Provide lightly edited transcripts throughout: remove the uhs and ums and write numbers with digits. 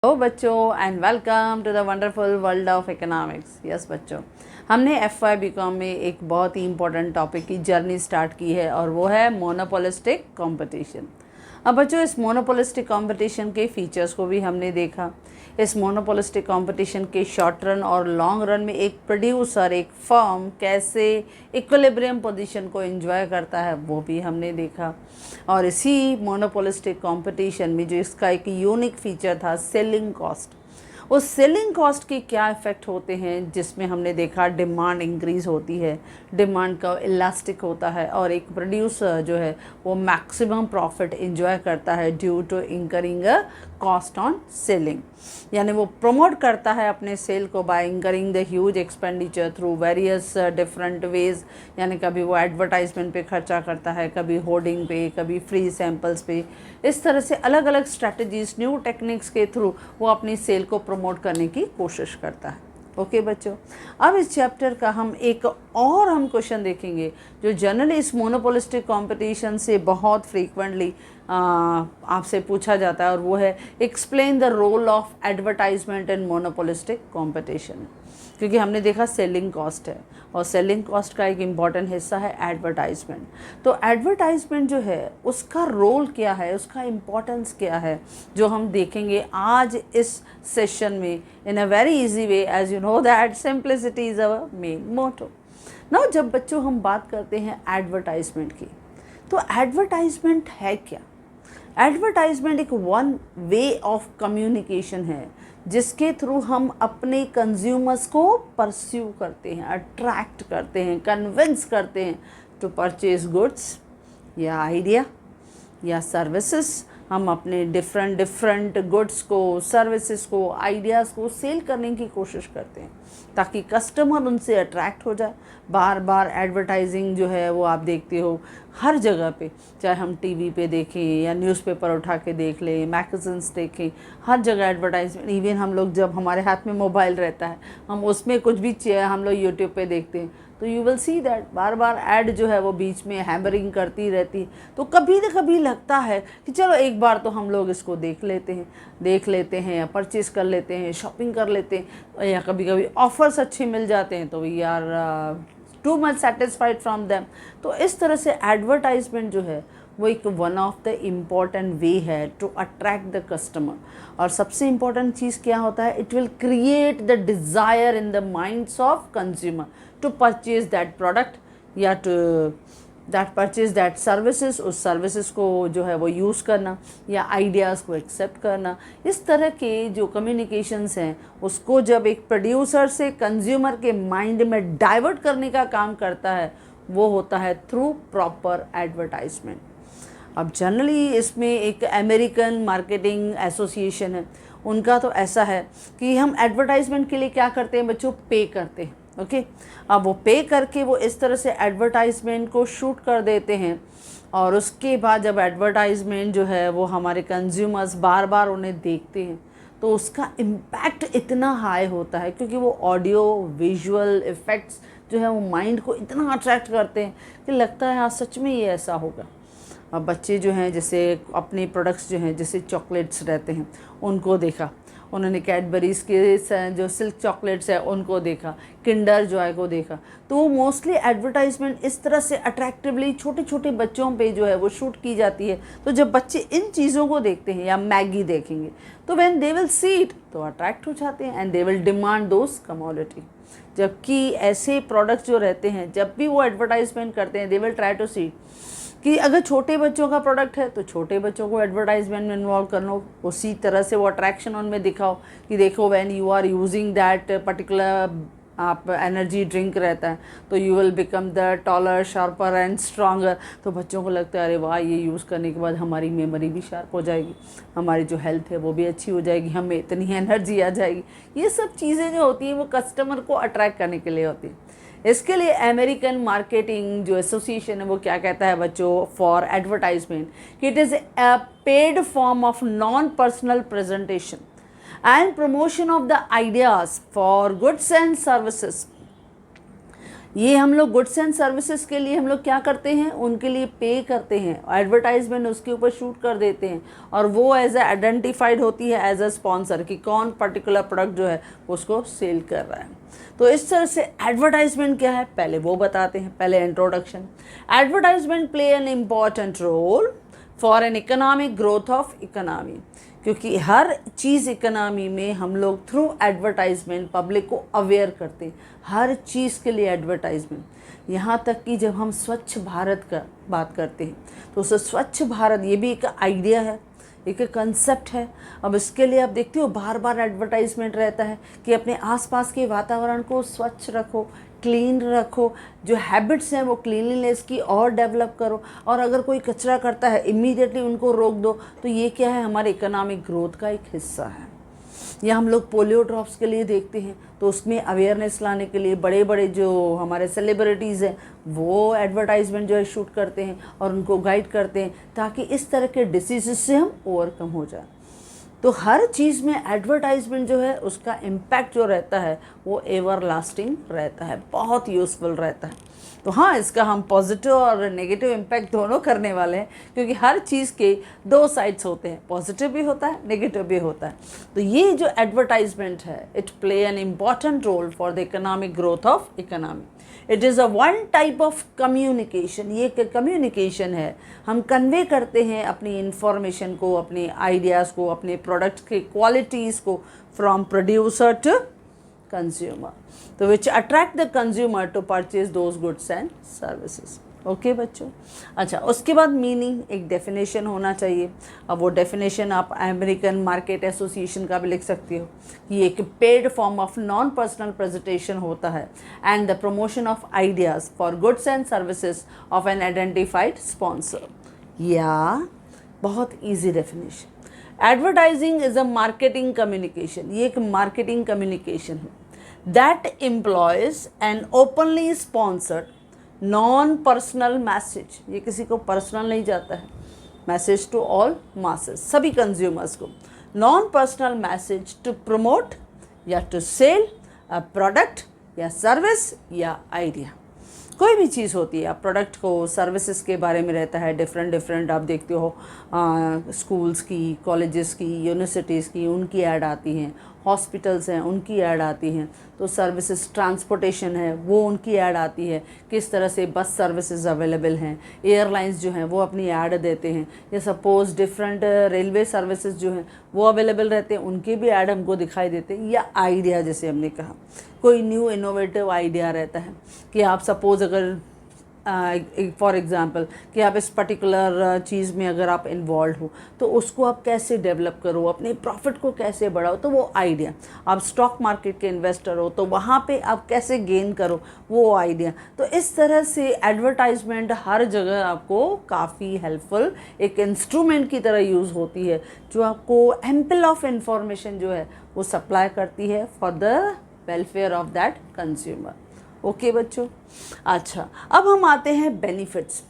Hello बच्चों and welcome to the wonderful world of economics. Yes बच्चों, हमने FY BCom में एक बहुत ही इम्पोर्टेंट टॉपिक की जर्नी स्टार्ट की है और वो है मोनोपोलिस्टिक कंपटीशन। अब बच्चों, इस मोनोपोलिस्टिक कंपटीशन के फीचर्स को भी हमने देखा। इस मोनोपोलिस्टिक कंपटीशन के शॉर्ट रन और लॉन्ग रन में एक प्रोड्यूसर, एक फर्म कैसे इक्विलिब्रियम पोजीशन को एंजॉय करता है वो भी हमने देखा। और इसी मोनोपोलिस्टिक कंपटीशन में जो इसका एक यूनिक फीचर था सेलिंग कॉस्ट, उस सेलिंग कॉस्ट के क्या इफ़ेक्ट होते हैं, जिसमें हमने देखा डिमांड इंक्रीज़ होती है, डिमांड का इलास्टिक होता है और एक प्रोड्यूसर जो है वो मैक्सिमम प्रॉफिट एंजॉय करता है due to incurring a cost on selling. यानी वो प्रमोट करता है अपने सेल को by incurring the huge expenditure through various different ways. यानी कभी वो एडवर्टाइजमेंट पे खर्चा करता है, कभी होर्डिंग पे, कभी फ्री सैम्पल्स पे। इस तरह से अलग अलग स्ट्रैटेजीज, न्यू टेक्निक्स के थ्रू वो अपनी सेल को प्रमोट करने की कोशिश करता है। ओके बच्चों, अब इस चैप्टर का हम एक और क्वेश्चन देखेंगे जो जनरली इस मोनोपोलिस्टिक कंपटीशन से बहुत फ्रीक्वेंटली आपसे पूछा जाता है, और वो है explain the role of advertisement in monopolistic competition. क्योंकि हमने देखा सेलिंग कॉस्ट है और सेलिंग कॉस्ट का एक इम्पॉर्टेंट हिस्सा है एडवर्टाइजमेंट। तो एडवर्टाइजमेंट जो है उसका रोल क्या है, उसका इम्पॉर्टेंस क्या है, जो हम देखेंगे आज इस सेशन में in a very easy way. As you know that simplicity is our main motto. Now जब बच्चों हम बात करते हैं एडवर्टाइजमेंट की, तो एडवर्टाइजमेंट है क्या? एडवर्टाइजमेंट एक वन वे ऑफ कम्युनिकेशन है जिसके थ्रू हम अपने कंज्यूमर्स को परस्यू करते हैं, अट्रैक्ट करते हैं, कन्विंस करते हैं टू परचेज गुड्स या आइडिया या सर्विसेज। हम अपने डिफरेंट गुड्स को, सर्विसेज को, आइडियाज़ को सेल करने की कोशिश करते हैं ताकि कस्टमर उनसे अट्रैक्ट हो जाए। बार बार एडवर्टाइजिंग जो है वो आप देखते हो हर जगह पे, चाहे हम टीवी पे देखें या न्यूज़पेपर उठा के देख लें, मैगज़ीन्स देखें, हर जगह एडवर्टाइजमेंट। इवन हम लोग जब हमारे हाथ में मोबाइल रहता है, हम उसमें कुछ भी हम लोग यूट्यूब पे देखते हैं तो you will see that bar bar add जो है वो बीच में हैमरिंग करती रहती है। तो कभी न कभी लगता है कि चलो एक बार तो हम लोग इसको देख लेते हैं या परचेज़ कर लेते हैं, शॉपिंग कर लेते हैं, या कभी कभी ऑफ़र्स अच्छे मिल जाते हैं तो we are too much satisfied from them. तो इस तरह से एडवर्टाइजमेंट जो है वो एक one of the important way है टू अट्रैक्ट द कस्टमर। और सबसे इम्पॉर्टेंट चीज़ क्या होता है, it will create the desire in the minds of consumer to purchase that product या to that purchase that services, उस सर्विसेज को जो है वो यूज़ करना या आइडियाज़ को एक्सेप्ट करना। इस तरह के जो कम्युनिकेशंस हैं उसको जब एक प्रोड्यूसर से कंज्यूमर के माइंड में डाइवर्ट करने का काम करता है वो होता है थ्रू प्रॉपर एडवर्टाइजमेंट। अब जनरली इसमें एक अमेरिकन मार्केटिंग एसोसिएशन है, उनका तो ऐसा है कि हम एडवर्टाइजमेंट के लिए क्या करते हैं बच्चों, पे करते हैं। ओके, अब वो पे करके वो इस तरह से एडवर्टाइजमेंट को शूट कर देते हैं और उसके बाद जब एडवर्टाइजमेंट जो है वो हमारे कंज्यूमर्स बार बार उन्हें देखते हैं तो उसका इम्पैक्ट इतना हाई होता है क्योंकि वो ऑडियो विजुअल इफ़ेक्ट्स जो है वो माइंड को इतना अट्रैक्ट करते हैं कि लगता है हाँ सच में ये ऐसा होगा। अब बच्चे जो हैं जैसे अपने प्रोडक्ट्स जो हैं जैसे चॉकलेट्स रहते हैं उनको देखा, उन्होंने कैडबरीज़ के जो सिल्क चॉकलेट्स है उनको देखा, किंडर जॉय को देखा, तो मोस्टली एडवर्टाइजमेंट इस तरह से अट्रैक्टिवली छोटे छोटे बच्चों पे जो है वो शूट की जाती है। तो जब बच्चे इन चीज़ों को देखते हैं या मैगी देखेंगे तो when they will see it तो अट्रैक्ट हो जाते हैं and they will demand those commodity. जबकि ऐसे प्रोडक्ट्स जो रहते हैं जब भी वो एडवर्टाइजमेंट करते हैं दे विल ट्राई टू सी कि अगर छोटे बच्चों का प्रोडक्ट है तो छोटे बच्चों को एडवर्टाइजमेंट में इन्वॉल्व कर लो, उसी तरह से वो अट्रैक्शन उनमें दिखाओ कि देखो when you are using that particular आप एनर्जी ड्रिंक रहता है तो you will become the taller, sharper and stronger. तो बच्चों को लगता है अरे वाह, ये यूज़ करने के बाद हमारी मेमोरी भी शार्प हो जाएगी, हमारी जो हेल्थ है वो भी अच्छी हो जाएगी, हमें इतनी एनर्जी आ जाएगी। ये सब चीज़ें जो होती हैं वो कस्टमर को अट्रैक्ट करने के लिए होती हैं। इसके लिए अमेरिकन मार्केटिंग जो एसोसिएशन है वो क्या कहता है बच्चों फॉर एडवर्टाइजमेंट कि it is a paid form of non personal presentation and promotion of the ideas for goods and services ये हम लोग गुड्स एंड सर्विसेज के लिए हम लोग क्या करते हैं, उनके लिए पे करते हैं, एडवर्टाइजमेंट उसके ऊपर शूट कर देते हैं और वो एज ए आइडेंटिफाइड होती है एज अ स्पॉन्सर कि कौन पर्टिकुलर प्रोडक्ट जो है उसको सेल कर रहा है। तो इस तरह से एडवर्टाइजमेंट क्या है पहले वो बताते हैं। पहले introduction. Advertisement play an important role for an economic growth of economy, क्योंकि हर चीज़ इकोनॉमी में हम लोग थ्रू एडवर्टाइजमेंट पब्लिक को अवेयर करते हैं, हर चीज़ के लिए एडवर्टाइजमेंट। यहाँ तक कि जब हम स्वच्छ भारत का बात करते हैं तो उसे स्वच्छ भारत ये भी एक आइडिया है, एक कंसेप्ट है। अब इसके लिए आप देखते हो बार बार एडवर्टाइजमेंट रहता है कि अपने आसपास के वातावरण को स्वच्छ रखो, क्लीन रखो, जो हैबिट्स हैं वो क्लीनलीनेस की और डेवलप करो, और अगर कोई कचरा करता है इमीडिएटली उनको रोक दो। तो ये क्या है, हमारे इकोनॉमिक ग्रोथ का एक हिस्सा है। या हम लोग पोलियो ड्रॉप्स के लिए देखते हैं तो उसमें अवेयरनेस लाने के लिए बड़े बड़े जो हमारे सेलिब्रिटीज़ हैं वो एडवर्टाइजमेंट जो है शूट करते हैं और उनको गाइड करते हैं ताकि इस तरह के डिसीज़ से हम ओवरकम हो जाए। तो हर चीज़ में एडवर्टाइजमेंट जो है उसका इम्पैक्ट जो रहता है वो एवर लास्टिंग रहता है, बहुत यूज़फुल रहता है। तो हाँ, इसका हम पॉजिटिव और नेगेटिव इम्पैक्ट दोनों करने वाले हैं, क्योंकि हर चीज़ के दो साइड्स होते हैं, पॉजिटिव भी होता है, नेगेटिव भी होता है। तो ये जो एडवर्टाइजमेंट है it play an important role for the economic growth of economy. It is a one type of communication. ये एक कम्युनिकेशन है, हम कन्वे करते हैं अपनी इंफॉर्मेशन को, अपने आइडियाज़ को, अपने प्रोडक्ट्स के क्वालिटीज़ को फ्रॉम प्रोड्यूसर टू कंज्यूमर, तो which attract the consumer to purchase those goods and services. Okay बच्चों। अच्छा, उसके बाद मीनिंग, एक डेफिनेशन होना चाहिए। अब वो डेफिनेशन आप अमेरिकन मार्केट एसोसिएशन का भी लिख सकती हो कि एक paid form of non personal presentation होता है and the promotion of ideas for goods and services of an identified sponsor. या बहुत easy definition, advertising is a marketing communication. ये एक मार्केटिंग कम्युनिकेशन है that employs an openly sponsored non personal message। ये किसी को पर्सनल नहीं जाता है, मैसेज टू ऑल मासेस, सभी कंज्यूमर्स को, non personal message to promote या टू सेल अ प्रोडक्ट या सर्विस या आइडिया। कोई भी चीज़ होती है, आप प्रोडक्ट को, सर्विसेज के बारे में रहता है, डिफरेंट आप देखते हो स्कूल्स की, कॉलेजेस की, यूनिवर्सिटीज़ की, उनकी ऐड आती हैं, हॉस्पिटल्स हैं उनकी ऐड आती हैं, तो सर्विसेज, ट्रांसपोर्टेशन है वो उनकी ऐड आती है, किस तरह से बस सर्विसेज अवेलेबल हैं, एयरलाइंस जो हैं वो अपनी ऐड देते हैं, या सपोज़ डिफरेंट रेलवे सर्विसेज जो हैं वो अवेलेबल रहते हैं, उनके भी ऐड हमको दिखाई देते हैं। या आइडिया, जैसे हमने कहा कोई न्यू इनोवेटिव आइडिया रहता है कि आप सपोज़ अगर फॉर एग्ज़ाम्पल कि आप इस पर्टिकुलर चीज़ में अगर आप इन्वॉल्व हो तो उसको आप कैसे डेवलप करो, अपने प्रॉफिट को कैसे बढ़ाओ, तो वो आइडिया। आप स्टॉक मार्केट के इन्वेस्टर हो तो वहाँ पे आप कैसे गेन करो, वो आइडिया। तो इस तरह से एडवर्टाइजमेंट हर जगह आपको काफ़ी हेल्पफुल एक इंस्ट्रूमेंट की तरह यूज़ होती है, जो आपको एम्पल ऑफ इंफॉर्मेशन जो है वो सप्लाई करती है for the welfare of that consumer. Okay बच्चों। अच्छा, अब हम आते हैं बेनिफिट्स,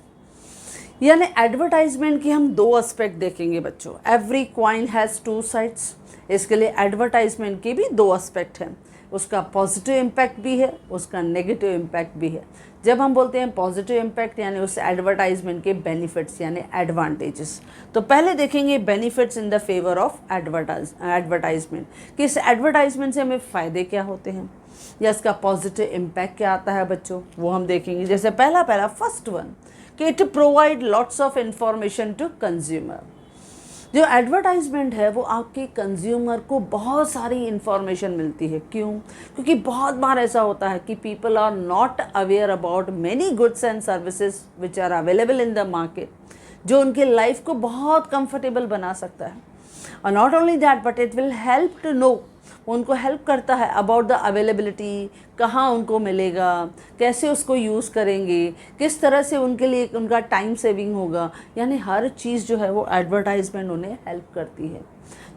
यानी एडवर्टाइजमेंट की हम दो एस्पेक्ट देखेंगे बच्चों। Every coin has two sides. इसके लिए एडवर्टाइजमेंट के भी दो एस्पेक्ट हैं, उसका पॉजिटिव इम्पैक्ट भी है, उसका नेगेटिव इम्पैक्ट भी है। जब हम बोलते हैं पॉजिटिव इम्पैक्ट यानी उस एडवर्टाइजमेंट के बेनिफिट्स यानी एडवांटेजेस, तो पहले देखेंगे benefits in the favour of advertisement, कि इस एडवर्टाइजमेंट से हमें फ़ायदे क्या होते हैं या इसका पॉजिटिव इम्पैक्ट क्या आता है बच्चों, वो हम देखेंगे। जैसे पहला फर्स्ट वन, कि it provide lots of information to consumer. जो एडवर्टाइजमेंट है वो आपके कंज्यूमर को बहुत सारी इन्फॉर्मेशन मिलती है। क्यों? क्योंकि बहुत बार ऐसा होता है कि people are not aware about many goods and services which are available in the market, जो उनके लाइफ को बहुत कंफर्टेबल बना सकता है। और not only that but it will help to know, उनको हेल्प करता है अबाउट द अवेलेबिलिटी, कहाँ उनको मिलेगा, कैसे उसको यूज़ करेंगे, किस तरह से उनके लिए उनका टाइम सेविंग होगा, यानी हर चीज़ जो है वो एडवर्टाइजमेंट उन्हें हेल्प करती है।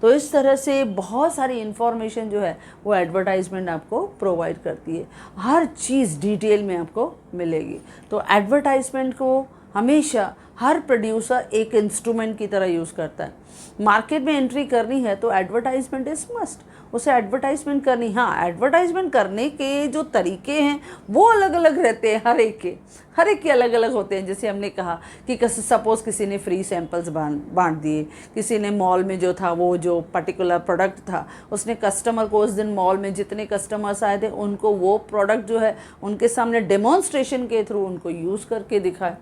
तो इस तरह से बहुत सारी इन्फॉर्मेशन जो है वो एडवर्टाइजमेंट आपको प्रोवाइड करती है, हर चीज़ डिटेल में आपको मिलेगी। तो एडवर्टाइजमेंट को हमेशा हर प्रोड्यूसर एक इंस्ट्रूमेंट की तरह यूज़ करता है। मार्केट में एंट्री करनी है तो एडवर्टाइजमेंट इज़ मस्ट, उसे एडवर्टाइजमेंट करनी। हाँ, एडवर्टाइजमेंट करने के जो तरीके हैं वो अलग अलग रहते हैं, हर एक के अलग अलग होते हैं। जैसे हमने कहा कि सपोज़ किसी ने फ्री सैंपल्स बांट दिए, किसी ने मॉल में जो था वो जो पर्टिकुलर प्रोडक्ट था उसने कस्टमर को, उस दिन मॉल में जितने कस्टमर्स आए थे उनको वो प्रोडक्ट जो है उनके सामने डेमोन्स्ट्रेशन के थ्रू उनको यूज़ करके दिखाए।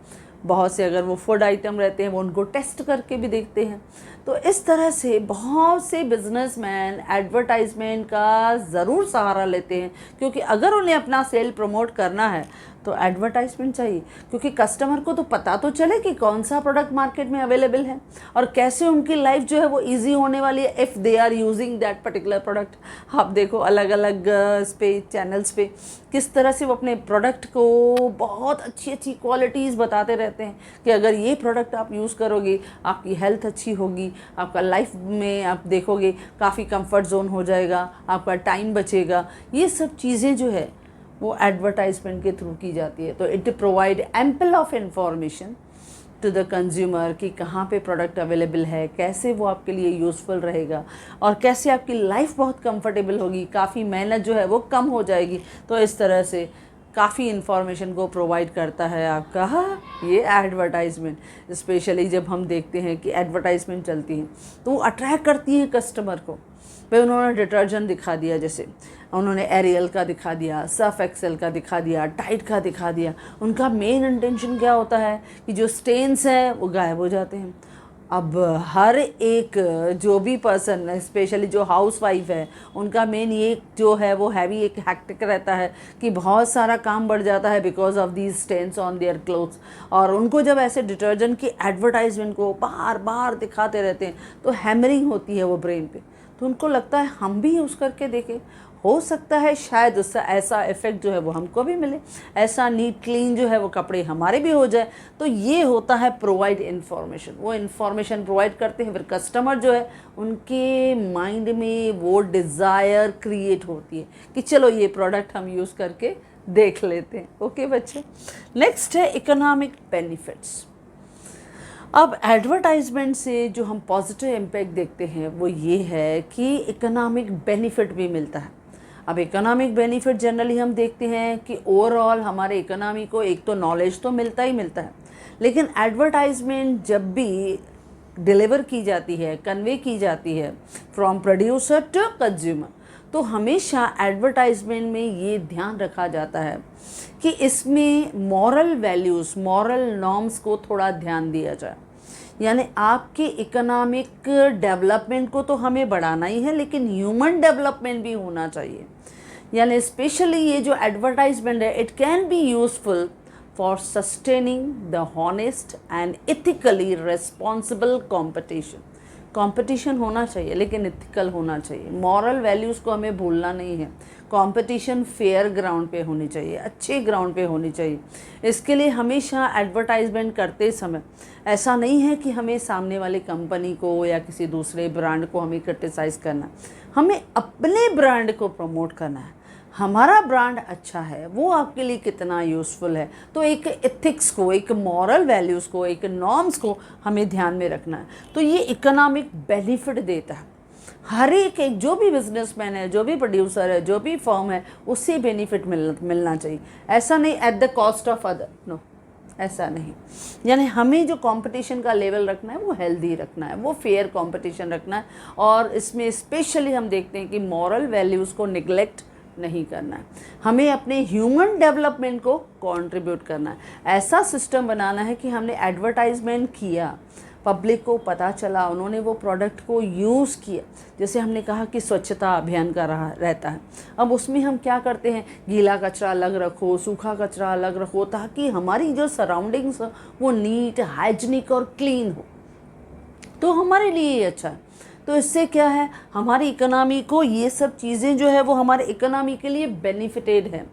बहुत से अगर वो फूड आइटम रहते हैं वो उनको टेस्ट करके भी देखते हैं। तो इस तरह से बहुत से बिजनेसमैन एडवर्टाइजमेंट का ज़रूर सहारा लेते हैं, क्योंकि अगर उन्हें अपना सेल प्रमोट करना है तो एडवर्टाइजमेंट चाहिए, क्योंकि कस्टमर को तो पता तो चले कि कौन सा प्रोडक्ट मार्केट में अवेलेबल है और कैसे उनकी लाइफ जो है वो इजी होने वाली है if they are using that particular product. आप देखो अलग अलग इस पे चैनल्स पे किस तरह से वो अपने प्रोडक्ट को बहुत अच्छी अच्छी क्वालिटीज़ बताते रहते हैं कि अगर ये प्रोडक्ट आप यूज़ करोगे आपकी हेल्थ अच्छी होगी, आपका लाइफ में आप देखोगे काफ़ी कंफर्ट जोन हो जाएगा, आपका टाइम बचेगा। ये सब चीज़ें जो है वो एडवर्टाइजमेंट के थ्रू की जाती है। तो it provide ample of information to the consumer कि कहाँ पे प्रोडक्ट अवेलेबल है, कैसे वो आपके लिए यूज़फुल रहेगा और कैसे आपकी लाइफ बहुत कंफर्टेबल होगी, काफ़ी मेहनत जो है वो कम हो जाएगी। तो इस तरह से काफ़ी इन्फॉर्मेशन को प्रोवाइड करता है आपका ये एडवर्टाइजमेंट। स्पेशली जब हम देखते हैं कि एडवर्टाइजमेंट चलती है तो वो अट्रैक्ट करती है कस्टमर को। भाई उन्होंने डिटर्जेंट दिखा दिया, जैसे उन्होंने एरियल का दिखा दिया, सर्फ एक्सेल का दिखा दिया, टाइड का दिखा दिया। उनका मेन इंटेंशन क्या होता है कि जो स्टेन्स हैं वो गायब हो जाते हैं। अब हर एक जो भी पर्सन, स्पेशली जो हाउस वाइफ है, उनका मेन ये जो है वो हैवी एक हैक्टिक रहता है कि बहुत सारा काम बढ़ जाता है because of these stains on their clothes. और उनको जब ऐसे डिटर्जेंट की एडवर्टाइजमेंट को बार बार दिखाते रहते हैं तो हैमरिंग होती है वो ब्रेन पे। तो उनको लगता है हम भी यूज़ करके देखें, हो सकता है शायद उससे ऐसा इफ़ेक्ट जो है वो हमको भी मिले, ऐसा नीट क्लीन जो है वो कपड़े हमारे भी हो जाए। तो ये होता है प्रोवाइड इन्फॉर्मेशन। वो इन्फॉर्मेशन प्रोवाइड करते हैं, फिर कस्टमर जो है उनके माइंड में वो डिज़ायर क्रिएट होती है कि चलो ये प्रोडक्ट हम यूज़ करके देख लेते हैं। ओके बच्चे, नेक्स्ट है इकोनॉमिक बेनिफिट्स। अब एडवर्टाइजमेंट से जो हम पॉजिटिव इम्पैक्ट देखते हैं वो ये है कि इकोनॉमिक बेनिफिट भी मिलता है। अब इकोनॉमिक बेनिफिट जनरली हम देखते हैं कि ओवरऑल हमारे इकोनॉमी को एक तो नॉलेज तो मिलता ही मिलता है, लेकिन एडवर्टाइजमेंट जब भी डिलीवर की जाती है, कन्वे की जाती है फ्रॉम प्रोड्यूसर टू कंज्यूमर, तो हमेशा एडवर्टाइजमेंट में ये ध्यान रखा जाता है कि इसमें मॉरल वैल्यूज़, मॉरल नॉर्म्स को थोड़ा ध्यान दिया जाए। यानी आपके इकोनॉमिक डेवलपमेंट को तो हमें बढ़ाना ही है, लेकिन ह्यूमन डेवलपमेंट भी होना चाहिए। यानी स्पेशली ये जो एडवर्टाइजमेंट है, it can be useful for sustaining the honest and ethically responsible competition. Competition होना चाहिए लेकिन इथिकल होना चाहिए, मॉरल वैल्यूज़ को हमें भूलना नहीं है। कंपटीशन फेयर ग्राउंड पे होनी चाहिए, अच्छे ग्राउंड पे होनी चाहिए। इसके लिए हमेशा एडवर्टाइजमेंट करते समय ऐसा नहीं है कि हमें सामने वाले कंपनी को या किसी दूसरे ब्रांड को हमें क्रिटिसाइज़ करना, हमें अपने ब्रांड को प्रमोट करना है। हमारा ब्रांड अच्छा है, वो आपके लिए कितना यूज़फुल है। तो एक एथिक्स को, एक मॉरल वैल्यूज़ को, एक नॉर्म्स को हमें ध्यान में रखना है। तो ये इकोनॉमिक बेनिफिट देता है। हर एक जो भी बिजनेसमैन है, जो भी प्रोड्यूसर है, जो भी फर्म है, उससे बेनिफिट मिलना चाहिए। ऐसा नहीं at the cost of other, no, ऐसा नहीं। यानी हमें जो कंपटीशन का लेवल रखना है वो हेल्दी रखना है, वो फेयर कंपटीशन रखना है। और इसमें स्पेशली हम देखते हैं कि मॉरल वैल्यूज़ को निगलेक्ट नहीं करना है, हमें अपने ह्यूमन डेवलपमेंट को कंट्रीब्यूट करना है। ऐसा सिस्टम बनाना है कि हमने एडवर्टाइजमेंट किया, पब्लिक को पता चला, उन्होंने वो प्रोडक्ट को यूज़ किया। जैसे हमने कहा कि स्वच्छता अभियान का रहता है, अब उसमें हम क्या करते हैं, गीला कचरा अलग रखो, सूखा कचरा अलग रखो, ताकि हमारी जो सराउंडिंग्स हो वो नीट, हाइजीनिक और क्लीन हो। तो हमारे लिए ये अच्छा है। तो इससे क्या है, हमारी इकोनॉमी को ये सब चीज़ें जो है वो हमारे इकोनॉमी के लिए बेनिफिटेड है।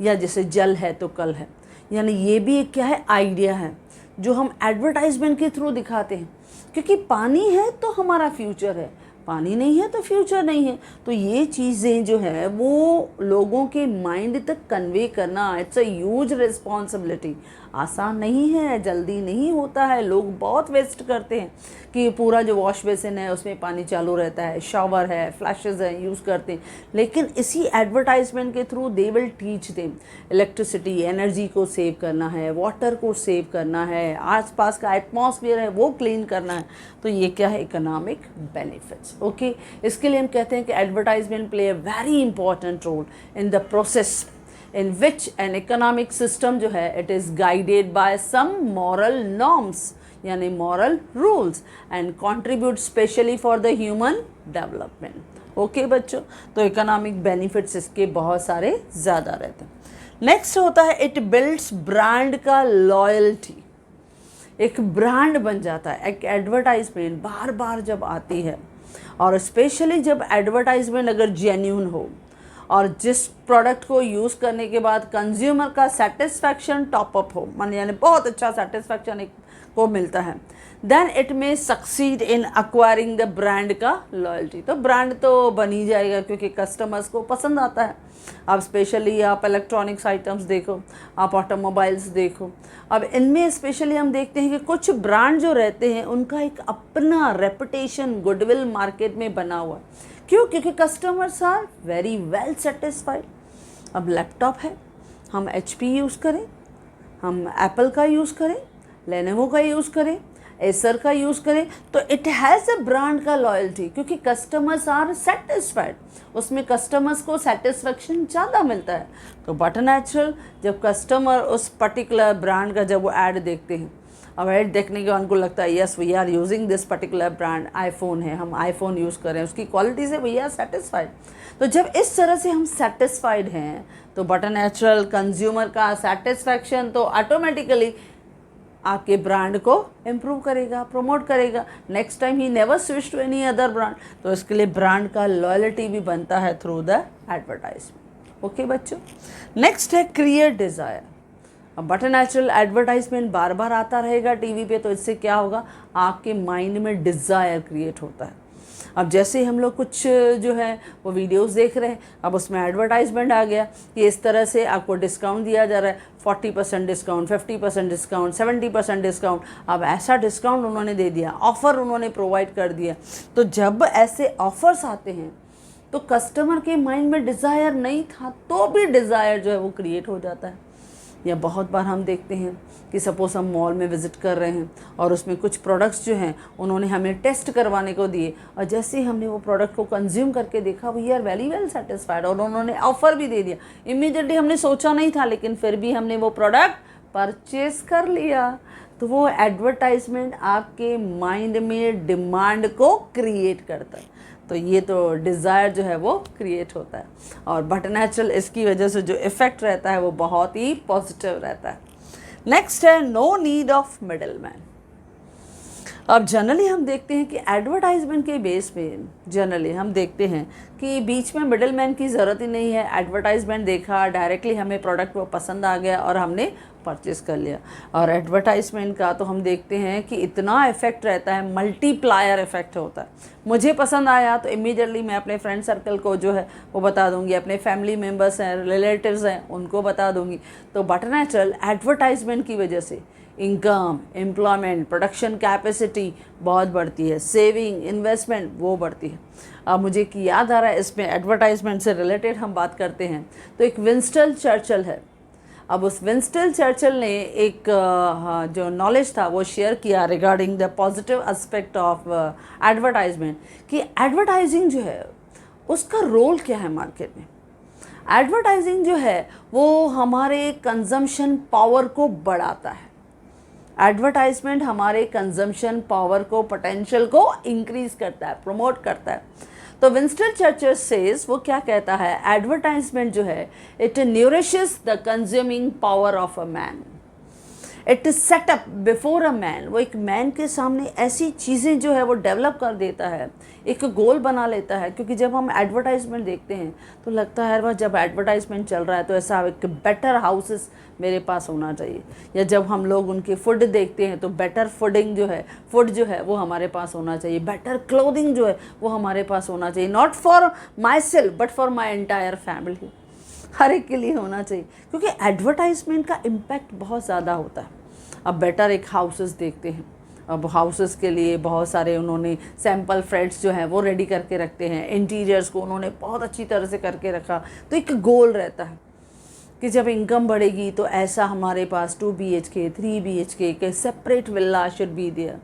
या जैसे जल है तो कल है, यानी ये भी एक क्या है, आइडिया है जो हम एडवर्टाइजमेंट के थ्रू दिखाते हैं। क्योंकि पानी है तो हमारा फ्यूचर है, पानी नहीं है तो फ्यूचर नहीं है। तो ये चीज़ें जो है वो लोगों के माइंड तक कन्वे करना, इट्स अ ह्यूज रिस्पॉन्सिबिलिटी। आसान नहीं है, जल्दी नहीं होता है, लोग बहुत वेस्ट करते हैं कि पूरा जो वॉश बेसिन है उसमें पानी चालू रहता है, शावर है, फ्लैशेस हैं, यूज़ करते हैं। लेकिन इसी एडवर्टाइजमेंट के through they will teach them electricity, energy को सेव करना है, वाटर को सेव करना है, आसपास का एटमॉस्फेयर है वो क्लीन करना है। तो ये क्या है, इकोनॉमिक बेनिफिट्स। ओके, इसके लिए हम कहते हैं कि advertisement play a very important role in the process in which an economic system जो है it is guided by some moral norms यानी moral rules and contribute specially for the human development। Okay बच्चों, तो economic benefits इसके बहुत सारे ज़्यादा रहते हैं। नेक्स्ट होता है इट बिल्ड्स ब्रांड का लॉयल्टी। एक ब्रांड बन जाता है, एक एडवर्टाइजमेंट बार बार जब आती है, और स्पेशली जब एडवर्टाइजमेंट अगर जेन्यून हो और जिस प्रोडक्ट को यूज़ करने के बाद कंज्यूमर का सेटिस्फैक्शन टॉपअप हो, मान यानी बहुत अच्छा सेटिस्फैक्शन को मिलता है, then it may succeed in acquiring the brand का लॉयल्टी। तो ब्रांड तो बन ही जाएगा क्योंकि कस्टमर्स को पसंद आता है। अब स्पेशली आप इलेक्ट्रॉनिक्स आइटम्स देखो, आप ऑटोमोबाइल्स देखो, अब इनमें स्पेशली हम देखते हैं कि कुछ ब्रांड जो रहते हैं उनका एक अपना रेपुटेशन, गुडविल मार्केट में बना हुआ। क्यों? क्योंकि customers are very well satisfied. अब लैपटॉप है, हम HP यूज़ करें, हम एप्पल का यूज़ करें, लेनोवो का यूज़ करें, एसर का यूज़ करें, तो इट हैज़ अ ब्रांड का लॉयल्टी क्योंकि कस्टमर्स आर सेटिस्फाइड, उसमें कस्टमर्स को सेटिस्फेक्शन ज़्यादा मिलता है। तो बट नेचुरल जब कस्टमर उस पर्टिकुलर ब्रांड का जब वो ऐड देखते हैं, अब ऐड देखने के बाद उनको लगता है yes we are using this particular brand, iPhone है, हम आईफोन यूज़ करें, उसकी क्वालिटी से वी आर सेटिस्फाइड। तो जब इस तरह से हम सेटिस्फाइड हैं तो बट नेचुरल कंज्यूमर का सेटिस्फैक्शन तो ऑटोमेटिकली आपके ब्रांड को इम्प्रूव करेगा, प्रमोट करेगा। Next time he never switch to any other brand. तो इसके लिए ब्रांड का लॉयल्टी भी बनता है थ्रू द एडवर्टाइजमेंट। ओके बच्चों, नेक्स्ट है क्रिएट डिज़ायर। अब बट नेचुरल एडवर्टाइजमेंट बार बार आता रहेगा टीवी पे, तो इससे क्या होगा, आपके माइंड में डिज़ायर क्रिएट होता है। अब जैसे हम लोग कुछ जो है वो वीडियोस देख रहे हैं, अब उसमें एडवर्टाइजमेंट आ गया कि इस तरह से आपको डिस्काउंट दिया जा रहा है, 40% डिस्काउंट, 50% डिस्काउंट, 70% डिस्काउंट। अब ऐसा डिस्काउंट उन्होंने दे दिया, ऑफ़र उन्होंने प्रोवाइड कर दिया। तो जब ऐसे ऑफ़र्स आते हैं तो कस्टमर के माइंड में डिज़ायर नहीं था तो भी डिज़ायर जो है वो क्रिएट हो जाता है। या बहुत बार हम देखते हैं कि सपोज़ हम मॉल में विज़िट कर रहे हैं और उसमें कुछ प्रोडक्ट्स जो हैं उन्होंने हमें टेस्ट करवाने को दिए, और जैसे ही हमने वो प्रोडक्ट को कंज्यूम करके देखा we are very well satisfied, और उन्होंने ऑफ़र भी दे दिया। इमीडिएटली हमने सोचा नहीं था लेकिन फिर भी हमने वो प्रोडक्ट परचेज़ कर लिया। तो वो एडवर्टाइजमेंट आपके माइंड में डिमांड को क्रिएट करता है। तो ये तो डिज़ायर जो है वो क्रिएट होता है, और बट नेचुरल इसकी वजह से जो इफ़ेक्ट रहता है वो बहुत ही पॉजिटिव रहता है। नेक्स्ट है no need of middle man. अब जनरली हम देखते हैं कि एडवर्टाइजमेंट के बेस पे जनरली हम देखते हैं कि बीच में मिडल मैन की ज़रूरत ही नहीं है। एडवर्टाइजमेंट देखा, डायरेक्टली हमें प्रोडक्ट वो पसंद आ गया और हमने परचेज़ कर लिया। और एडवर्टाइजमेंट का तो हम देखते हैं कि इतना इफेक्ट रहता है, मल्टीप्लायर इफेक्ट होता है। मुझे पसंद आया तो इमीडिएटली मैं अपने फ्रेंड सर्कल को जो है वो बता दूंगी, अपने फैमिली मेम्बर्स हैं, रिलेटिव्स हैं, उनको बता दूंगी। तो बट नेचुरल एडवर्टाइजमेंट की वजह से इनकम, एम्प्लॉयमेंट, प्रोडक्शन कैपेसिटी बहुत बढ़ती है, सेविंग, इन्वेस्टमेंट वो बढ़ती है। अब मुझे कि याद आ रहा है, इसमें एडवर्टाइजमेंट से रिलेटेड हम बात करते हैं तो एक विंस्टन चर्चिल है। अब उस विंस्टन चर्चिल ने एक जो नॉलेज था वो शेयर किया regarding the positive aspect of advertisement, कि एडवर्टाइजिंग जो है उसका रोल क्या है मार्केट में। एडवर्टाइजिंग जो है वो हमारे कंजम्पशन पावर को बढ़ाता है। एडवर्टाइजमेंट हमारे कंजम्पशन पावर को, पोटेंशियल को इंक्रीज करता है, प्रमोट करता है। तो विंस्टन चर्चिल सेज, वो क्या कहता है, एडवर्टाइजमेंट जो है it nourishes the consuming power of a man, it is setup before a man. वो एक मैन के सामने ऐसी चीज़ें जो है वो डेवलप कर देता है, एक गोल बना लेता है। क्योंकि जब हम एडवर्टाइजमेंट देखते हैं तो लगता है यार जब एडवर्टाइजमेंट चल रहा है तो ऐसा एक बेटर हाउसेस मेरे पास होना चाहिए, या जब हम लोग उनके फूड देखते हैं तो बेटर फूडिंग जो है, फूड जो है वो हमारे पास होना चाहिए, बेटर क्लोथिंग जो है वो हमारे पास होना चाहिए, not for myself but for my entire family. हर एक के लिए होना चाहिए, क्योंकि एडवर्टाइजमेंट का इम्पैक्ट बहुत ज़्यादा होता है। अब बेटर एक हाउसेस देखते हैं, अब हाउसेस के लिए बहुत सारे उन्होंने सैम्पल फ्लैट्स जो हैं वो रेडी करके रखते हैं, इंटीरियर्स को उन्होंने बहुत अच्छी तरह से करके रखा। तो एक गोल रहता है कि जब इनकम बढ़ेगी तो ऐसा हमारे पास 2 BHK 3 BHK के separate villa should be there.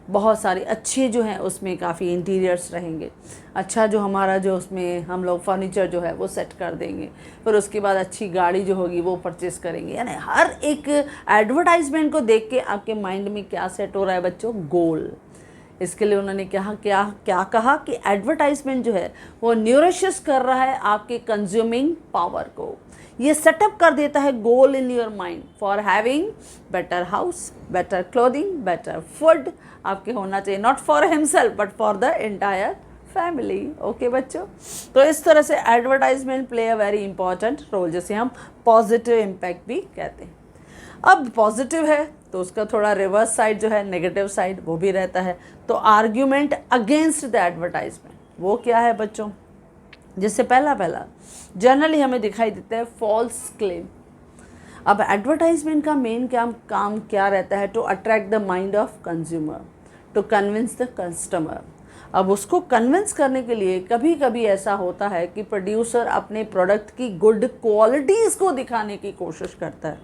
बहुत सारे अच्छे जो हैं उसमें काफ़ी इंटीरियर्स रहेंगे, अच्छा जो हमारा जो उसमें हम लोग फर्नीचर जो है वो सेट कर देंगे, फिर उसके बाद अच्छी गाड़ी जो होगी वो परचेस करेंगे। यानी हर एक एडवर्टाइजमेंट को देख के आपके माइंड में क्या सेट हो रहा है बच्चों, गोल। इसके लिए उन्होंने क्या क्या क्या कहा कि एडवर्टाइजमेंट जो है वो न्यूरिशस कर रहा है आपके कंज्यूमिंग पावर को। ये सेटअप कर देता है goal in your mind for having better house, better clothing, better food आपके होना चाहिए, not for himself but for the entire family. Okay बच्चों, तो इस तरह से advertisement play a very important role, जैसे हम पॉजिटिव इम्पैक्ट भी कहते हैं। अब पॉजिटिव है तो उसका थोड़ा रिवर्स साइड जो है, नेगेटिव साइड, वो भी रहता है। तो आर्ग्यूमेंट अगेंस्ट द एडवर्टाइजमेंट वो क्या है बच्चों, जिससे पहला जनरली हमें दिखाई देता है फॉल्स क्लेम। अब एडवर्टाइजमेंट का मेन काम क्या रहता है, to attract the mind of consumer, to convince the customer. अब उसको कन्विंस करने के लिए कभी कभी ऐसा होता है कि प्रोड्यूसर अपने प्रोडक्ट की गुड क्वालिटीज़ को दिखाने की कोशिश करता है,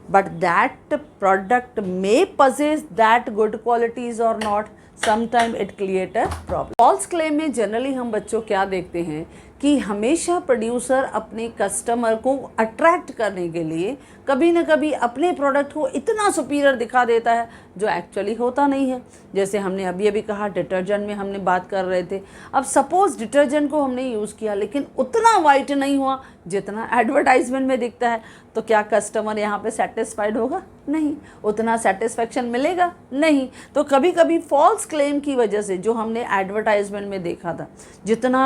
but that product may possess that good qualities और not, sometime it create a problem. False claim में जनरली हम बच्चों क्या देखते हैं कि हमेशा प्रोड्यूसर अपने कस्टमर को अट्रैक्ट करने के लिए कभी ना कभी अपने प्रोडक्ट को इतना सुपीरियर दिखा देता है जो एक्चुअली होता नहीं है। जैसे हमने अभी अभी कहा डिटर्जेंट में हमने बात कर रहे थे, अब सपोज़ डिटर्जेंट को हमने यूज़ किया लेकिन उतना वाइट नहीं हुआ जितना एडवर्टाइजमेंट में दिखता है, तो क्या कस्टमर यहाँ पे सेटिस्फाइड होगा? नहीं, उतना सेटिस्फेक्शन मिलेगा नहीं। तो कभी कभी फॉल्स क्लेम की वजह से जो हमने एडवर्टाइजमेंट में देखा था, जितना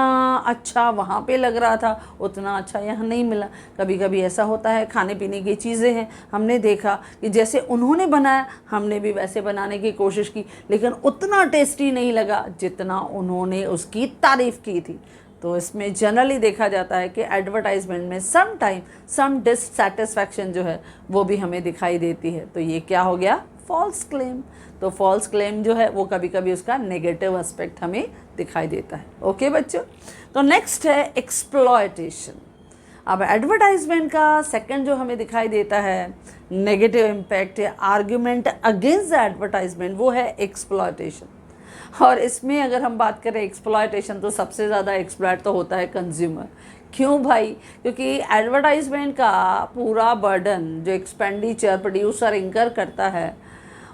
अच्छा वहाँ पे लग रहा था उतना अच्छा यहाँ नहीं मिला। कभी कभी ऐसा होता है, खाने पीने की चीज़ें हैं, हमने देखा कि जैसे उन्होंने बनाया हमने भी वैसे बनाने की कोशिश की, लेकिन उतना टेस्टी नहीं लगा जितना उन्होंने उसकी तारीफ़ की थी। तो इसमें जनरली देखा जाता है कि एडवर्टाइजमेंट में सम टाइम सम डिससेटिस्फैक्शन जो है वो भी हमें दिखाई देती है। तो ये क्या हो गया, फॉल्स क्लेम। तो फॉल्स क्लेम जो है वो कभी कभी उसका नेगेटिव एस्पेक्ट हमें दिखाई देता है। ओके बच्चों, तो नेक्स्ट है एक्सप्लॉयटेशन। अब एडवर्टाइजमेंट का सेकंड जो हमें दिखाई देता है नेगेटिव इम्पैक्ट या आर्ग्यूमेंट अगेंस्ट द एडवर्टाइजमेंट, वो है एक्सप्लॉयटेशन। और इसमें अगर हम बात करें एक्सप्लॉयटेशन, तो सबसे ज़्यादा एक्सप्लॉयट तो होता है कंज्यूमर। क्यों भाई? क्योंकि एडवर्टाइजमेंट का पूरा बर्डन जो एक्सपेंडिचर प्रोड्यूसर इंकर करता है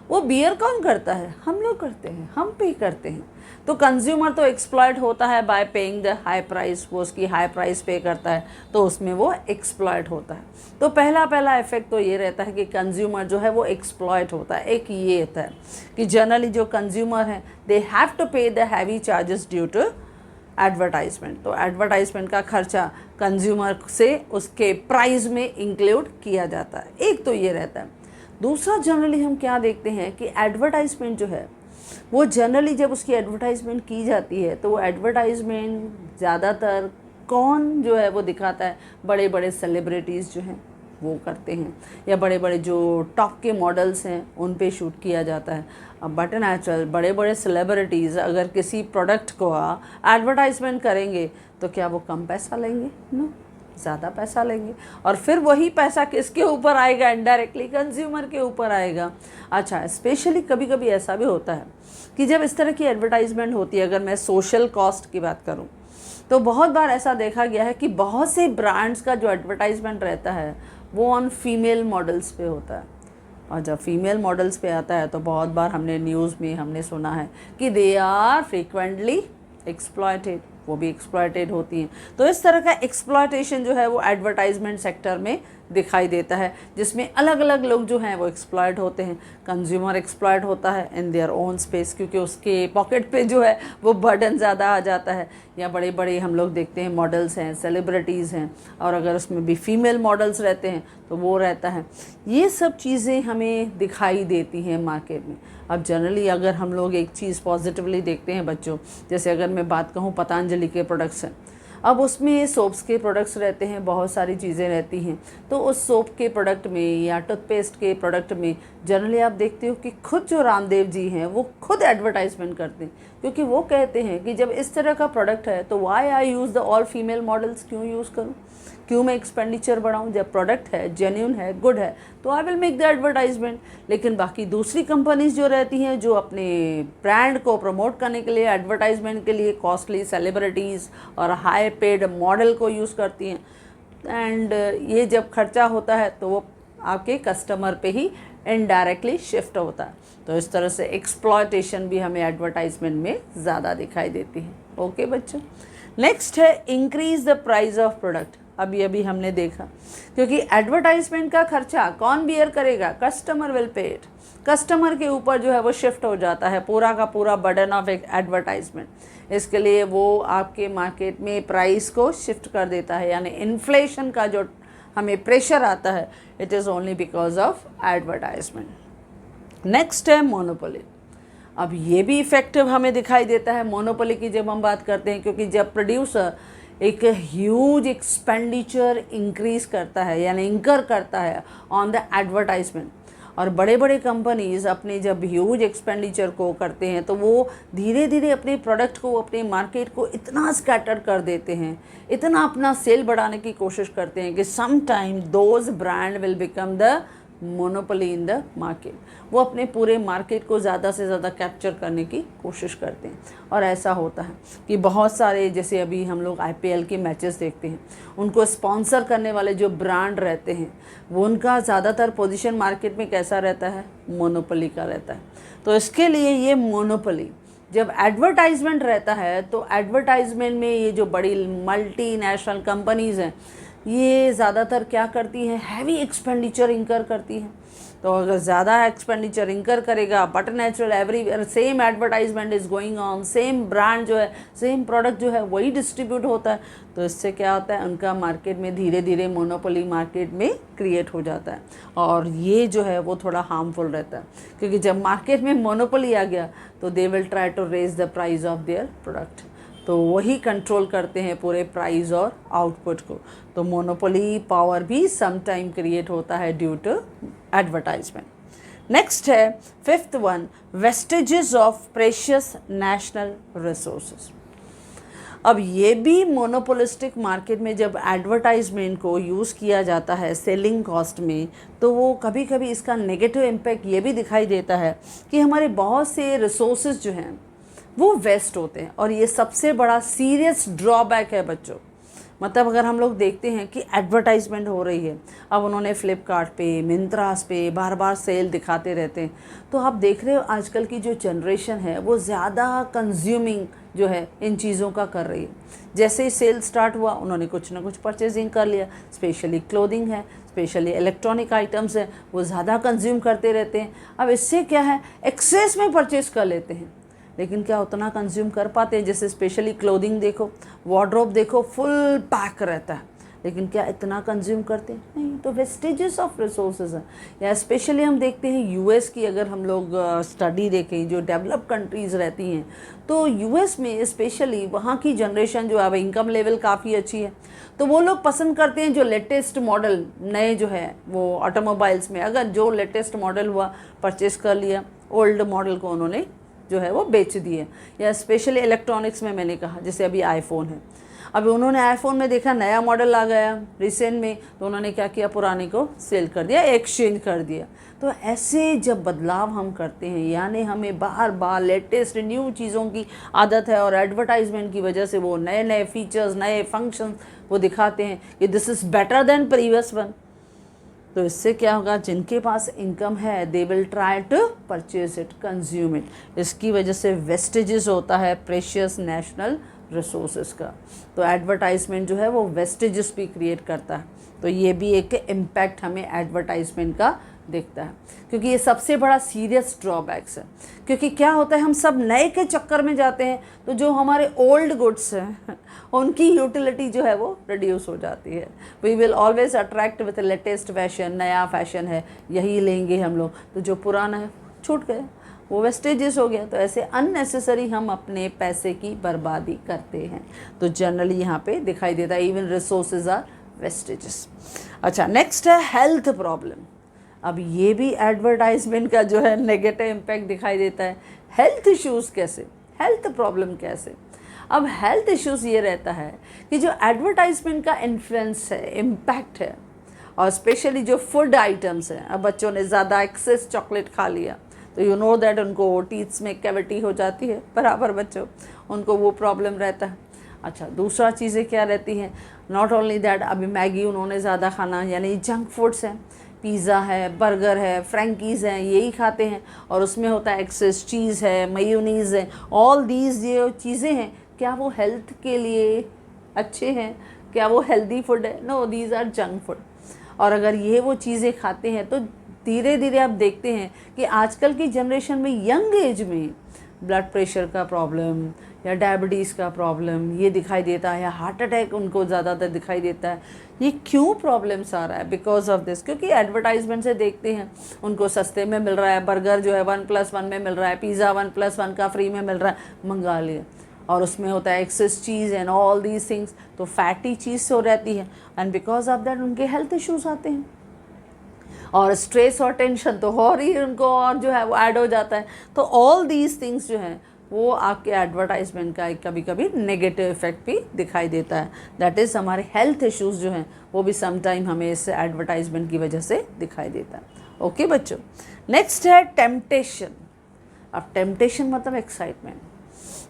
वो बियर कौन करता है? हम लोग करते हैं, हम पे करते हैं। तो कंज्यूमर तो एक्सप्लॉयट होता है bye paying the high price, वो उसकी हाई प्राइस पे करता है तो उसमें वो एक्सप्लॉयट होता है। तो पहला इफेक्ट तो ये रहता है कि कंज्यूमर जो है वो एक्सप्लॉयट होता है। एक ये होता है कि जनरली जो कंज्यूमर हैं they have to pay the heavy charges due to advertisement. तो एडवर्टाइजमेंट का खर्चा कंज्यूमर से उसके प्राइस में इंक्लूड किया जाता है। एक तो ये रहता है। दूसरा जनरली हम क्या देखते हैं कि एडवर्टाइजमेंट जो है वो जनरली जब उसकी एडवर्टाइजमेंट की जाती है तो वो एडवर्टाइजमेंट ज़्यादातर कौन जो है वो दिखाता है, बड़े बड़े सेलिब्रिटीज़ जो हैं वो करते हैं, या बड़े बड़े जो टॉप के मॉडल्स हैं उन पे शूट किया जाता है। अब बट नेचुरल बड़े बड़े सेलिब्रिटीज़ अगर किसी प्रोडक्ट को एडवर्टाइजमेंट करेंगे तो क्या वो कम पैसा लेंगे? नो, ज़्यादा पैसा लेंगे। और फिर वही पैसा किसके ऊपर आएगा? इनडायरेक्टली कंज्यूमर के ऊपर आएगा। अच्छा, स्पेशली कभी कभी ऐसा भी होता है कि जब इस तरह की एडवर्टाइजमेंट होती है, अगर मैं सोशल कॉस्ट की बात करूं, तो बहुत बार ऐसा देखा गया है कि बहुत से ब्रांड्स का जो एडवर्टाइजमेंट रहता है वो ऑन फीमेल मॉडल्स पे होता है। और जब फीमेल मॉडल्स पे आता है तो बहुत बार हमने न्यूज़ में हमने सुना है कि दे आर फ्रीक्वेंटली एक्सप्लॉयटेड, वो भी एक्सप्लॉयटेड होती हैं। तो इस तरह का एक्सप्लॉयटेशन जो है वो एडवर्टाइजमेंट सेक्टर में दिखाई देता है, जिसमें अलग अलग लोग जो हैं वो एक्सप्लॉयट होते हैं। कंज्यूमर एक्सप्लॉयट होता है इन देयर ओन स्पेस, क्योंकि उसके पॉकेट पे जो है वो बर्डन ज़्यादा आ जाता है। या बड़े बड़े हम लोग देखते हैं मॉडल्स हैं, सेलिब्रिटीज़ हैं, और अगर उसमें भी फीमेल मॉडल्स रहते हैं तो वो रहता है। ये सब चीज़ें हमें दिखाई देती हैं मार्केट में। अब जनरली अगर हम लोग एक चीज़ पॉजिटिवली देखते हैं बच्चों, जैसे अगर मैं बात कहूँ पतंजलि के प्रोडक्ट्स हैं, अब उसमें सोप्स के प्रोडक्ट्स रहते हैं, बहुत सारी चीज़ें रहती हैं, तो उस सोप के प्रोडक्ट में या टूथपेस्ट के प्रोडक्ट में जनरली आप देखते हो कि खुद जो रामदेव जी हैं वो खुद एडवर्टाइजमेंट करते हैं, क्योंकि वो कहते हैं कि जब इस तरह का प्रोडक्ट है तो why I use the all female models, क्यों यूज़ करूँ, क्यों मैं एक्सपेंडिचर बढ़ाऊँ, जब प्रोडक्ट है जेन्यून है गुड है तो I will make the advertisement. लेकिन बाकी दूसरी कंपनीज जो रहती हैं जो अपने ब्रांड को प्रमोट करने के लिए एडवर्टाइजमेंट के लिए कॉस्टली सेलिब्रिटीज़ और हाई पेड मॉडल को यूज़ करती हैं, एंड ये जब खर्चा होता है तो वो आपके कस्टमर पे ही इनडायरेक्टली शिफ्ट होता है। तो इस तरह से एक्सप्लॉयटेशन भी हमें एडवर्टाइजमेंट में ज़्यादा दिखाई देती है। ओके बच्चों, नेक्स्ट है increase the price of product. अभी हमने देखा, क्योंकि एडवर्टाइजमेंट का खर्चा कौन बियर करेगा, customer will pay it. Customer के ऊपर जो है वो शिफ्ट हो जाता है पूरा का पूरा बर्डन ऑफ एक एडवर्टाइजमेंट। इसके लिए वो आपके मार्केट में प्राइस को शिफ्ट कर देता है, यानी इन्फ्लेशन का जो हमें प्रेशर आता है it is only because of advertisement. Next है मोनोपोली। अब ये भी इफेक्टिव हमें दिखाई देता है मोनोपोली की जब हम बात करते हैं, क्योंकि जब प्रोड्यूसर एक ह्यूज एक्सपेंडिचर इंक्रीज करता है यानी इंकर करता है ऑन द एडवर्टाइजमेंट, और बड़े बड़े कंपनीज अपने जब ह्यूज एक्सपेंडिचर को करते हैं तो वो धीरे धीरे अपने प्रोडक्ट को, अपने मार्केट को इतना स्कैटर कर देते हैं, इतना अपना सेल बढ़ाने की कोशिश करते हैं कि some time those brand will become the monopoly in the market. वो अपने पूरे मार्केट को ज़्यादा से ज़्यादा कैप्चर करने की कोशिश करते हैं। और ऐसा होता है कि बहुत सारे, जैसे अभी हम लोग IPL के मैचेस देखते हैं, उनको स्पॉन्सर करने वाले जो ब्रांड रहते हैं वो उनका ज़्यादातर पोजीशन मार्केट में कैसा रहता है, मोनोपोली का रहता है। तो इसके लिए ये मोनोपोली जब एडवर्टाइजमेंट रहता है तो एडवर्टाइजमेंट में ये जो बड़ी मल्टीनेशनल कंपनीज़ हैं ये ज़्यादातर क्या करती हैं, हैवी एक्सपेंडिचर इंकर करती हैं। तो अगर ज़्यादा एक्सपेंडिचर इंकर करेगा but natural everywhere same advertisement is going on, same brand जो है, सेम प्रोडक्ट जो है वही डिस्ट्रीब्यूट होता है, तो इससे क्या होता है, उनका मार्केट में धीरे धीरे मोनोपोली मार्केट में क्रिएट हो जाता है। और ये जो है वो थोड़ा हार्मफुल रहता है, क्योंकि जब मार्केट में मोनोपोली आ गया तो they will try to raise the price of their product, तो वही कंट्रोल करते हैं पूरे प्राइस और आउटपुट को। तो मोनोपोली पावर भी सम टाइम क्रिएट होता है ड्यू टू एडवर्टाइजमेंट। नेक्स्ट है fifth one, vestiges of precious national resources. अब ये भी मोनोपोलिस्टिक मार्केट में जब एडवर्टाइजमेंट को यूज़ किया जाता है सेलिंग कॉस्ट में, तो वो कभी कभी इसका नेगेटिव इम्पैक्ट ये भी दिखाई देता है कि हमारे बहुत से रिसोर्सेज जो हैं वो वेस्ट होते हैं, और ये सबसे बड़ा सीरियस ड्रॉबैक है बच्चों। मतलब अगर हम लोग देखते हैं कि एडवर्टाइजमेंट हो रही है, अब उन्होंने फ्लिपकार्ट पे, मिंत्रास पे बार बार सेल दिखाते रहते हैं, तो आप देख रहे हो आजकल की जो जनरेशन है वो ज़्यादा कंज्यूमिंग जो है इन चीज़ों का कर रही है। जैसे ही सेल स्टार्ट हुआ उन्होंने कुछ ना कुछ परचेजिंग कर लिया, स्पेशली क्लोथिंग है, स्पेशली इलेक्ट्रॉनिक आइटम्स है, वो ज़्यादा कंज्यूम करते रहते हैं। अब इससे क्या है, एक्सेस में परचेज़ कर लेते हैं, लेकिन क्या उतना कंज्यूम कर पाते हैं। जैसे स्पेशली क्लोथिंग देखो, वार्डरोब देखो, फुल पैक रहता है, लेकिन क्या इतना कंज्यूम करते हैं, नहीं। तो वेस्टेजेस ऑफ रिसोर्सेज हैं। या स्पेशली हम देखते हैं यूएस की, अगर हम लोग स्टडी देखें जो डेवलप कंट्रीज़ रहती हैं, तो यूएस में स्पेशली वहाँ की जनरेशन जो है इनकम लेवल काफ़ी अच्छी है, तो वो लोग पसंद करते हैं जो लेटेस्ट मॉडल नए जो है वो ऑटोमोबाइल्स में, अगर जो लेटेस्ट मॉडल हुआ परचेस कर लिया, ओल्ड मॉडल को उन्होंने जो है वो बेच दिए। या स्पेशली इलेक्ट्रॉनिक्स में मैंने कहा, जैसे अभी आईफोन है, अभी उन्होंने आईफोन में देखा नया मॉडल आ गया रिसेंट में, तो उन्होंने क्या किया, पुराने को सेल कर दिया, एक्सचेंज कर दिया। तो ऐसे जब बदलाव हम करते हैं, यानी हमें बार बार लेटेस्ट न्यू चीज़ों की आदत है, और एडवर्टाइजमेंट की वजह से वो नए नए फीचर्स, नए फंक्शन वो दिखाते हैं कि this is better than previous one. तो इससे क्या होगा, जिनके पास इनकम है they will try to purchase it, consume it. इसकी वजह से वेस्टेजेस होता है प्रेशियस नेशनल रिसोर्सेज का। तो एडवर्टाइजमेंट जो है वो वेस्टेजेस भी क्रिएट करता है। तो ये भी एक इम्पैक्ट हमें एडवर्टाइजमेंट का दिखता है, क्योंकि ये सबसे बड़ा सीरियस ड्रॉबैक्स है। क्योंकि क्या होता है, हम सब नए के चक्कर में जाते हैं, तो जो हमारे ओल्ड गुड्स हैं उनकी यूटिलिटी जो है वो रिड्यूस हो जाती है। We will always attract with latest fashion, नया फैशन है यही लेंगे हम लोग, तो जो पुराना है छूट गया। वो वेस्टेजेस हो गया। तो ऐसे अननेसेसरी हम अपने पैसे की बर्बादी करते हैं, तो जनरली यहाँ पे दिखाई देता है इवन रिसोर्सेज आर वेस्टेजेस। अच्छा, नेक्स्ट है हेल्थ प्रॉब्लम। अब ये भी एडवर्टाइजमेंट का जो है नेगेटिव इम्पैक्ट दिखाई देता है। हेल्थ इश्यूज़ कैसे, हेल्थ प्रॉब्लम कैसे? अब हेल्थ इश्यूज़ ये रहता है कि जो एडवर्टाइजमेंट का इन्फ्लुएंस है, इम्पैक्ट है, और स्पेशली जो फूड आइटम्स हैं, अब बच्चों ने ज़्यादा एक्सेस चॉकलेट खा लिया तो यू नो दैट उनको टीथ्स में कैविटी हो जाती है, बराबर बच्चों, उनको वो प्रॉब्लम रहता है। अच्छा, दूसरा चीज़ें क्या रहती हैं, नॉट ओनली दैट, अभी मैगी उन्होंने ज़्यादा खाना, यानी जंक फूड्स हैं, पिज़्ज़ा है, बर्गर है, फ्रैंकीज़ हैं, यही खाते हैं, और उसमें होता है एक्सेस चीज़ है, मेयोनीज़ है, ऑल दीज ये चीज़ें हैं, क्या वो हेल्थ के लिए अच्छे हैं? क्या वो हेल्दी फूड है? No, these are junk food. और अगर ये वो चीज़ें खाते हैं तो धीरे धीरे आप देखते हैं कि आजकल की जनरेशन में यंग एज में ब्लड प्रेशर का प्रॉब्लम या डायबिटीज़ का प्रॉब्लम ये दिखाई देता है, या हार्ट अटैक उनको ज़्यादातर दिखाई देता है। ये क्यों प्रॉब्लम्स आ रहा है? बिकॉज ऑफ दिस, क्योंकि एडवर्टाइजमेंट से देखते हैं उनको सस्ते में मिल रहा है, बर्गर जो है 1+1 में मिल रहा है, पिज़्ज़ा 1+1 का फ्री में मिल रहा है, मंगा लिए, और उसमें होता है एक्सेस चीज़ एंड ऑल दीज थिंग्स, तो फैटी चीज़ हो रहती है, एंड बिकॉज ऑफ दैट उनके हेल्थ इश्यूज आते हैं, और स्ट्रेस और टेंशन तो और ही उनको और जो है वो ऐड हो जाता है। तो ऑल दीज थिंग्स जो हैं वो आपके एडवर्टाइजमेंट का एक कभी कभी नेगेटिव इफेक्ट भी दिखाई देता है। दैट इज़ हमारे हेल्थ इश्यूज़ जो हैं वो भी समटाइम हमें इस एडवर्टाइजमेंट की वजह से दिखाई देता है। ओके बच्चों, नेक्स्ट है टेम्पटेशन। अब टेम्पटेशन मतलब एक्साइटमेंट।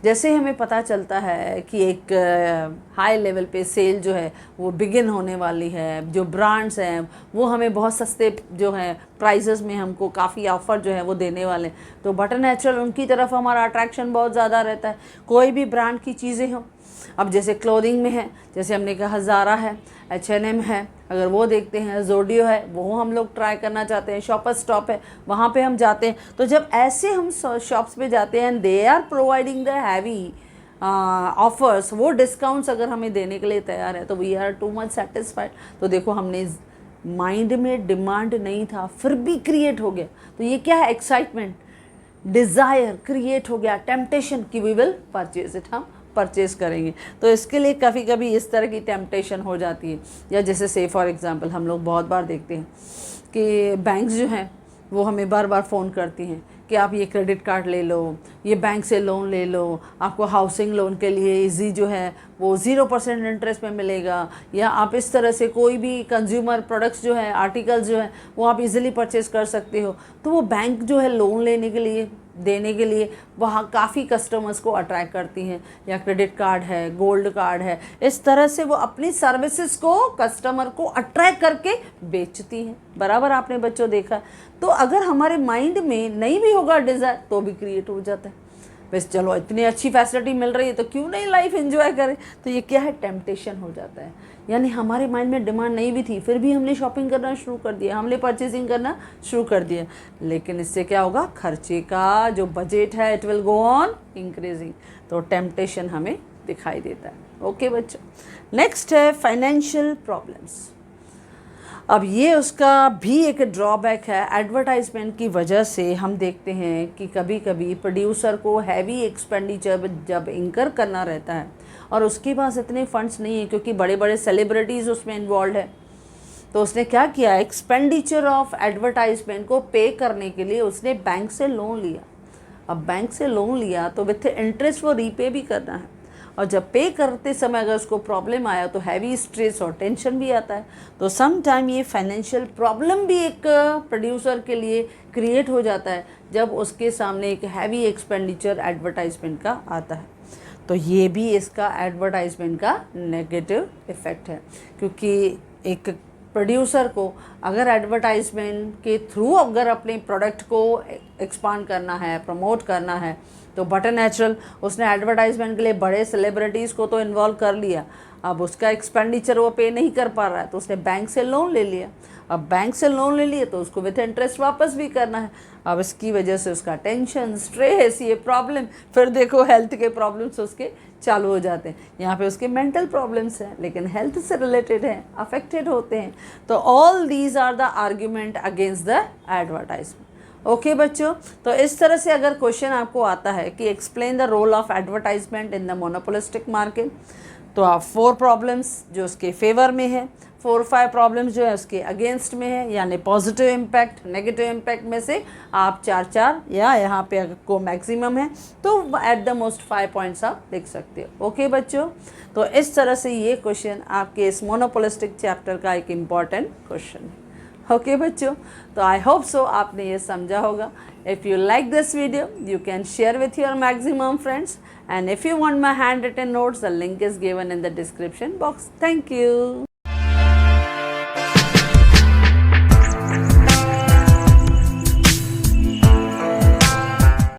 जैसे हमें पता चलता है कि एक हाई लेवल पे सेल जो है वो बिगिन होने वाली है, जो ब्रांड्स हैं वो हमें बहुत सस्ते जो है प्राइसेस में हमको काफ़ी ऑफ़र जो है वो देने वाले हैं, तो बटर नेचुरल उनकी तरफ हमारा अट्रैक्शन बहुत ज़्यादा रहता है। कोई भी ब्रांड की चीज़ें हों, अब जैसे क्लोथिंग में है, जैसे हमने कहा ज़ारा है, H&M है, अगर वो देखते हैं, ज़ोडियो है, वो हम लोग ट्राई करना चाहते हैं, शॉपर स्टॉप है, वहाँ पे हम जाते हैं। तो जब ऐसे हम शॉप्स पे जाते हैं, they are providing the heavy offers, वो डिस्काउंट्स अगर हमें देने के लिए तैयार है, तो we are too much satisfied. तो देखो, हमने माइंड में डिमांड नहीं था फिर भी क्रिएट हो गया, तो ये क्या है? एक्साइटमेंट, डिज़ायर क्रिएट हो गया, टेम्पटेशन कि वी विल परचेज इट, हम परचेज़ करेंगे। तो इसके लिए कभी कभी इस तरह की टेम्पटेशन हो जाती है। या जैसे से फॉर एग्जांपल हम लोग बहुत बार देखते हैं कि बैंक्स जो हैं वो हमें बार बार फ़ोन करती हैं कि आप ये क्रेडिट कार्ड ले लो, ये बैंक से लोन ले लो, आपको हाउसिंग लोन के लिए इजी जो है वो 0% इंटरेस्ट में मिलेगा, या आप इस तरह से कोई भी कंज्यूमर प्रोडक्ट्स जो है, आर्टिकल्स जो है वो आप इजीली परचेज कर सकते हो। तो वो बैंक जो है लोन लेने के लिए, देने के लिए वहाँ काफ़ी कस्टमर्स को अट्रैक्ट करती हैं, या क्रेडिट कार्ड है, गोल्ड कार्ड है, इस तरह से वो अपनी सर्विसेज को कस्टमर को अट्रैक्ट करके बेचती हैं। बराबर आपने बच्चों देखा। तो अगर हमारे माइंड में नहीं भी होगा डिज़ायर तो भी क्रिएट हो जाता है, बस चलो इतनी अच्छी फैसिलिटी मिल रही है तो क्यों नहीं लाइफ एंजॉय करें। तो ये क्या है? टेम्पटेशन हो जाता है। यानी हमारे माइंड में डिमांड नहीं भी थी फिर भी हमने शॉपिंग करना शुरू कर दिया, हमने परचेजिंग करना शुरू कर दिया, लेकिन इससे क्या होगा? खर्चे का जो बजट है it will go on increasing. तो टेम्पटेशन हमें दिखाई देता है। ओके बच्चों, नेक्स्ट है फाइनेंशियल प्रॉब्लम्स। अब ये उसका भी एक ड्रॉबैक है। एडवर्टाइजमेंट की वजह से हम देखते हैं कि कभी कभी प्रोड्यूसर को हैवी एक्सपेंडिचर जब इंकर करना रहता है और उसके पास इतने फंड्स नहीं है, क्योंकि बड़े बड़े सेलिब्रिटीज़ उसमें इन्वॉल्व है, तो उसने क्या किया? एक्सपेंडिचर ऑफ एडवर्टाइजमेंट को पे करने के लिए उसने बैंक से लोन लिया। अब बैंक से लोन लिया तो विथ इंटरेस्ट वो रीपे भी करना है, और जब पे करते समय अगर उसको प्रॉब्लम आया तो हैवी स्ट्रेस और टेंशन भी आता है। तो सम टाइम ये फाइनेंशियल प्रॉब्लम भी एक प्रोड्यूसर के लिए क्रिएट हो जाता है जब उसके सामने एक हैवी एक्सपेंडिचर एडवर्टाइजमेंट का आता है। तो ये भी इसका एडवर्टाइजमेंट का नेगेटिव इफ़ेक्ट है, क्योंकि एक प्रोड्यूसर को अगर एडवर्टाइजमेंट के थ्रू अगर अपने प्रोडक्ट को एक्सपांड करना है, प्रमोट करना है, तो बटर नेचुरल उसने एडवर्टाइजमेंट के लिए बड़े सेलिब्रिटीज़ को तो इन्वॉल्व कर लिया। अब उसका एक्सपेंडिचर वो पे नहीं कर पा रहा है तो उसने बैंक से लोन ले लिया। अब बैंक से लोन ले लिए तो उसको विथ इंटरेस्ट वापस भी करना है। अब इसकी वजह से उसका टेंशन, स्ट्रेस, ये प्रॉब्लम, फिर देखो हेल्थ के प्रॉब्लम्स उसके चालू हो जाते हैं। यहाँ पे उसके मेंटल प्रॉब्लम्स हैं लेकिन हेल्थ से रिलेटेड हैं, अफेक्टेड होते हैं। तो all these are the argument against the advertisement. Okay बच्चों, तो इस तरह से अगर क्वेश्चन आपको आता है कि explain the role of advertisement in the monopolistic market, तो आप 4 प्रॉब्लम्स जो उसके फेवर में है, 4-5 प्रॉब्लम्स जो है उसके अगेंस्ट में है, यानी पॉजिटिव इम्पैक्ट, नेगेटिव इम्पैक्ट में से आप 4-4 या यहाँ पे अगर को मैक्सिमम है तो एट द मोस्ट 5 पॉइंट्स आप लिख सकते हो। ओके बच्चों, तो इस तरह से ये क्वेश्चन आपके इस मोनोपोलिस्टिक चैप्टर का एक इम्पॉर्टेंट क्वेश्चन है। ओके बच्चों, तो आई होप सो आपने ये समझा होगा। If you like this video you can share with your maximum friends, and if you want my handwritten notes, the link is given in the description box. Thank you.